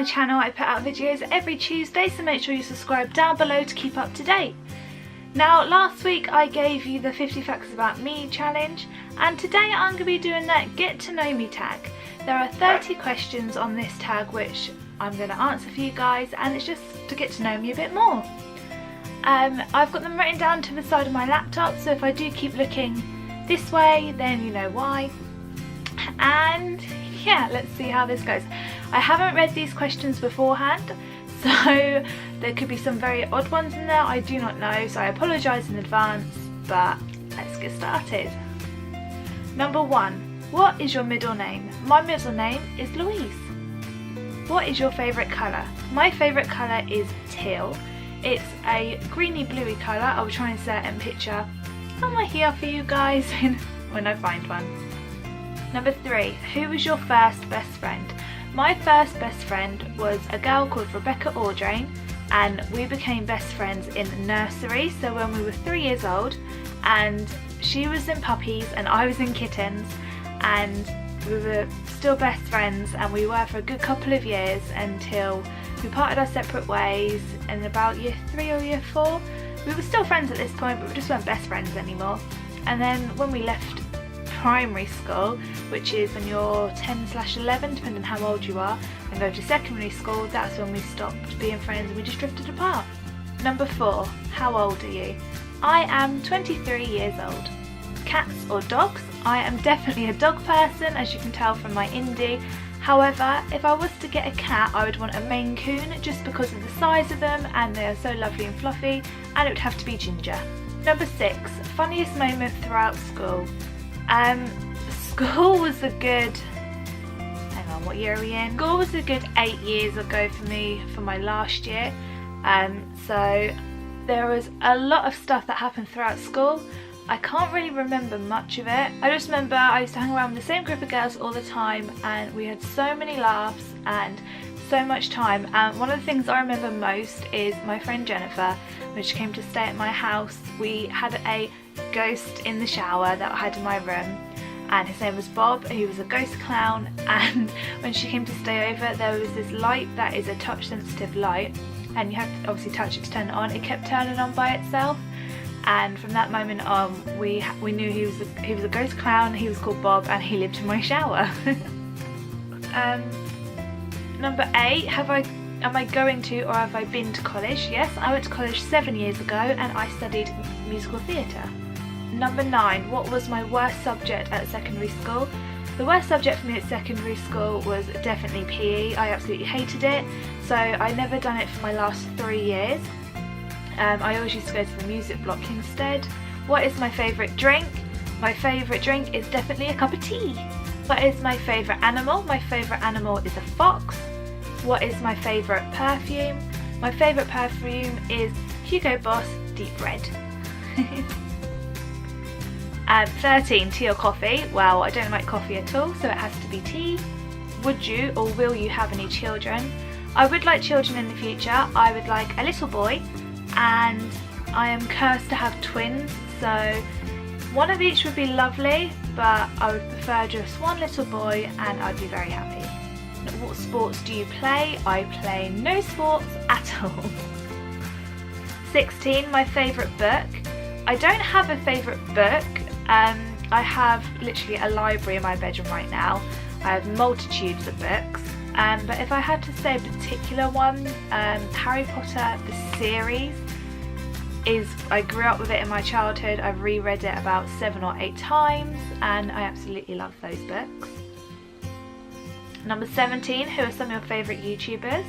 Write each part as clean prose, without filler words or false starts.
my channel. I put out videos every Tuesday, so make sure you subscribe down below to keep up to date. Now, last week I gave you the 50 facts about me challenge, and today I'm going to be doing that get to know me tag. There are 30 questions on this tag which I'm going to answer for you guys, and it's just to get to know me a bit more. I've got them written down to the side of my laptop, so if I do keep looking this way, then you know why. And yeah, let's see how this goes. I haven't read these questions beforehand, so there could be some very odd ones in there. I do not know, so I apologise in advance, but let's get started. Number 1. What is your middle name? My middle name is Louise. What is your favourite colour? My favourite colour is teal. It's a greeny bluey colour. I'll try and set and picture on my here for you guys when I find one. Number 3. Who was your first best friend? My first best friend was a girl called Rebecca Audrain, and we became best friends in nursery, so when we were 3 years old, and she was in puppies and I was in kittens, and we were still best friends, and we were for a good couple of years until we parted our separate ways in about year 3 or year 4. We were still friends at this point, but we just weren't best friends anymore. And then when we left primary school, which is when you're 10/11, depending on how old you are, and go to secondary school, that's when we stopped being friends and we just drifted apart. Number 4. How old are you? I am 23 years old. Cats or dogs? I am definitely a dog person, as you can tell from my indie. However, if I was to get a cat, I would want a Maine Coon just because of the size of them, and they are so lovely and fluffy, and it would have to be Ginger. Number 6. Funniest moment throughout school? School was a good, hang on, what year are we in? School was a good 8 years ago for me, for my last year. So there was a lot of stuff that happened throughout school. I can't really remember much of it. I just remember I used to hang around with the same group of girls all the time, and we had so many laughs and so much time. And one of the things I remember most is my friend Jennifer, when she came to stay at my house. We had a ghost in the shower that I had in my room, and his name was Bob. He was a ghost clown, and when she came to stay over, there was this light that is a touch sensitive light, and you have to obviously touch it to turn it on. It kept turning on by itself, and from that moment on we knew he was a ghost clown. He was called Bob, and he lived in my shower. Number 8. Am I going to, or have I been to college? Yes, I went to college 7 years ago, and I studied musical theatre. Number 9. What was my worst subject at secondary school? The worst subject for me at secondary school was definitely PE. I absolutely hated it, so I never done it for my last 3 years. I always used to go to the music block instead. What is my favourite drink? My favourite drink is definitely a cup of tea. What is my favourite animal? My favourite animal is a fox. What is my favourite perfume? My favourite perfume is Hugo Boss Deep Red. 13. Tea or coffee? Well, I don't like coffee at all, so it has to be tea. Would you or will you have any children? I would like children in the future. I would like a little boy, and I am cursed to have twins, so one of each would be lovely, but I would prefer just one little boy, and I'd be very happy. What sports do you play? I play no sports at all. 16. My favourite book? I don't have a favourite book. I have literally a library in my bedroom right now. I have multitudes of books, but if I had to say a particular one, Harry Potter the series I grew up with it in my childhood. I've reread it about 7 or 8 times, and I absolutely love those books. Number 17. Who are some of your favourite YouTubers?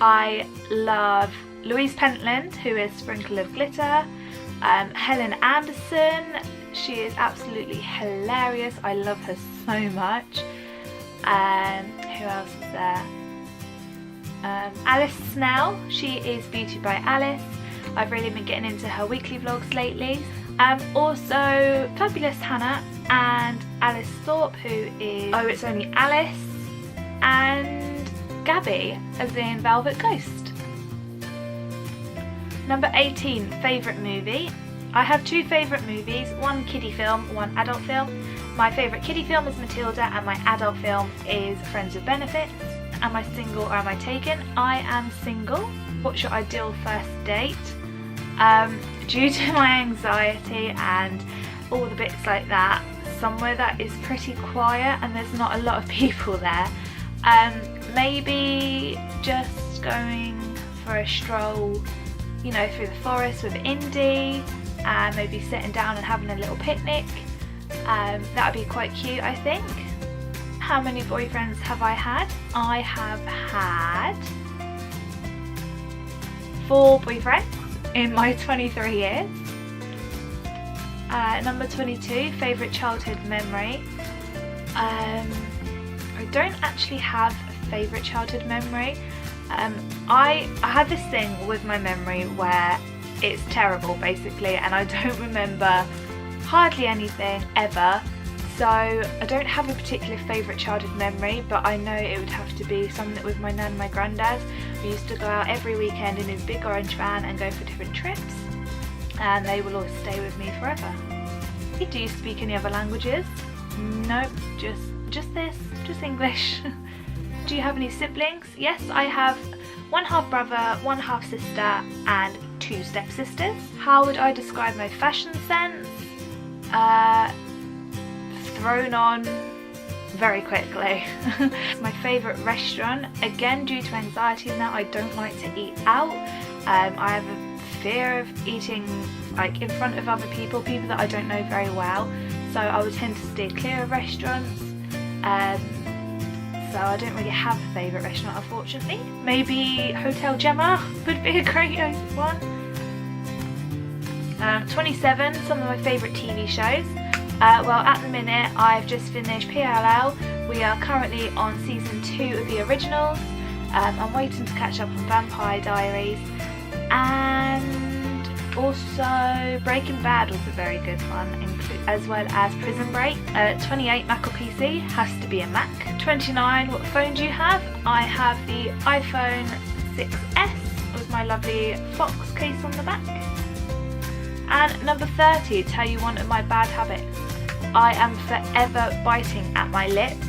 I love Louise Pentland, who is Sprinkle of Glitter. Helen Anderson, she is absolutely hilarious. I love her so much. Who else is there? Alice Snell, she is Beauty by Alice. I've really been getting into her weekly vlogs lately. Also Fabulous Hannah and Alice Thorpe, who is Oh It's Only Alice, and Gabby, as in Velvet Ghost. Number 18. Favourite movie? I have 2 favourite movies, one kiddie film, one adult film. My favourite kiddie film is Matilda, and my adult film is Friends with Benefits. Am I single or am I taken? I am single. What's your ideal first date? Due to my anxiety and all the bits like that, somewhere that is pretty quiet and there's not a lot of people there. Maybe just going for a stroll, you know, through the forest with Indy, and maybe sitting down and having a little picnic. That would be quite cute, I think. How many boyfriends have I had? I have had 4 boyfriends in my 23 years. Number 22, favourite childhood memory. I don't actually have a favourite childhood memory. I had this thing with my memory where it's terrible basically, and I don't remember hardly anything ever. So I don't have a particular favourite childhood memory, but I know it would have to be something with my nan and my granddad. We used to go out every weekend in his big orange van and go for different trips, and they will always stay with me forever. Do you speak any other languages? Nope, just this, just English. Do you have any siblings? Yes, I have 1 half brother, 1 half sister and 2 stepsisters. How would I describe my fashion sense? Thrown on very quickly. My favourite restaurant, again due to anxiety and that, I don't like to eat out. I have a fear of eating like in front of other people that I don't know very well, so I would tend to steer clear of restaurants. So I don't really have a favourite restaurant, unfortunately. Maybe Hotel Gemma would be a great one. 27, some of my favourite TV shows. Well, at the minute I've just finished PLL. We are currently on season 2 of the originals. I'm waiting to catch up on Vampire Diaries, and also Breaking Bad was a very good one, as well as Prison Break. 28, Mac or PC, has to be a Mac. 29, what phone do you have? I have the iPhone 6S with my lovely Fox case on the back. And number 30, tell you one of my bad habits. I am forever biting at my lips.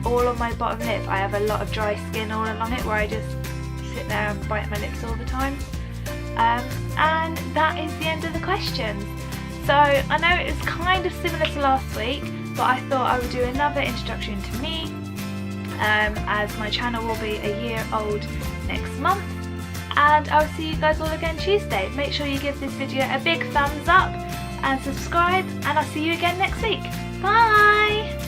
All on my bottom lip I have a lot of dry skin all along it where I just sit there and bite my lips all the time. And that is the end of the questions. So I know it's kind of similar to last week, but I thought I would do another introduction to me, as my channel will be a year old next month. And I'll see you guys all again Tuesday. Make sure you give this video a big thumbs up and subscribe, and I'll see you again next week. Bye!